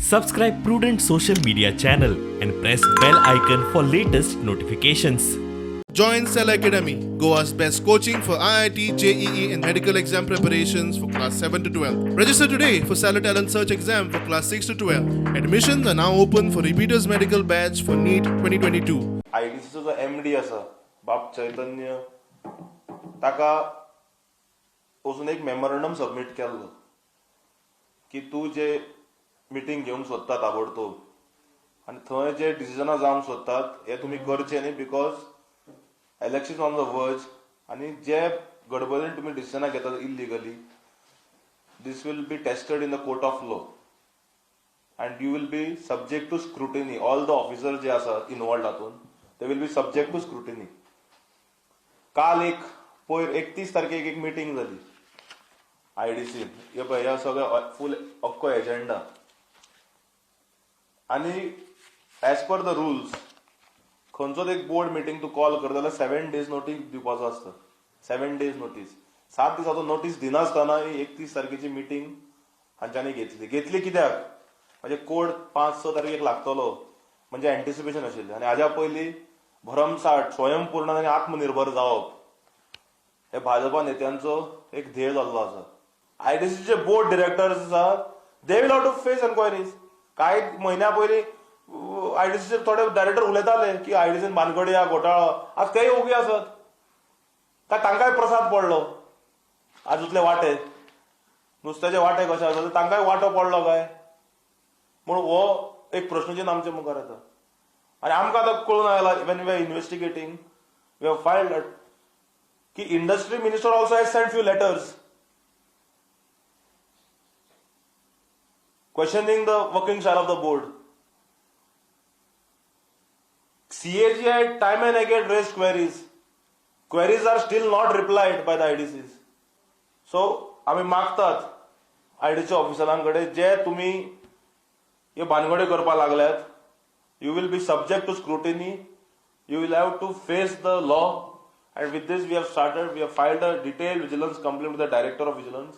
Subscribe Prudent Social Media channel and press bell icon for latest notifications. Join Cell Academy, Goa's best coaching for IIT, JEE, and medical exam preparations for class 7 to 12. Register today for Cell Talent Search exam for class 6 to 12. Admissions are now open for repeaters medical batch for NEET 2022. IDCचो जो MD आसा बाप चैतन्य ताका वचून एक memorandum submit केल्लो की तूं जे मिटींग घेवंक सोदता ताबडतोब आनी थंय जे डिसिजनां जावंक सोदतात हे तुमी करचे न्ही बिकॉज इलेक्शन ऑन द वर्ज आनी जे गडबडीन तुमी डिसिजनां घेतात illegally this will be tested in the court of law and you will be subject to scrutiny. All the officers जे आसात involved हातून they will be subject to scrutiny. काल एक पयर 31 तारखेक एक मीटिंग जाली आयडीसी हे पळय ह्या सगळ्या फूल अख्खो एजेंडा आनी एज पर द रुल्स खंयचोच एक बोर्ड मिटींग तूं कॉल करता जाल्यार 7 days नोटीस दिवपाचो आसता 7 days नोटीस 7 दिसाचो नोटीस दिनासतना 31 तारखेची मिटींग हांच्यांनी घेतली कित्याक म्हणजे कोड 5-6 तारखेक लागतलो म्हणजे एंटिसिपेशन आशिल्लें आनी हाज्या पयलीं भरमसाट स्वयंपूर्ण आनी आत्मनिर्भर जावप हे भाजपा नेत्यांचो एक ध्येय जाल्लो आसा आयडीसीचे बोर्ड डिरेक्टर्स आसात they will have to face enquiries कांय म्हयन्या पयलीं आयडीसीचे थोडे डायरेक्टर उलयताले की आयडीसीन बानगडी हा घोटाळो आज तेय उबी आसात तांकांय प्रसाद पडलो आजूतले वाटे नुस्त्याचे वाटे कशे आसा तांकांय वांटो पडलो काय म्हणून हो एक प्रश्नचिन्ह आमचे मुखार येता आनी आमकां आतां कळून आयला when we are investigating we have filed की industry minister also has sent few letters questioning the working style of the board. CAG had time and again raised queries. Queries are still not replied by the IDCs. So, आम्ही मागतात IDC ऑफिसरांकडे जे तुम्ही हे भानगडे करपाक लागल्यात you will be subject to scrutiny. You will have to face the law. And with this we have filed a detailed vigilance complaint with the Director of Vigilance.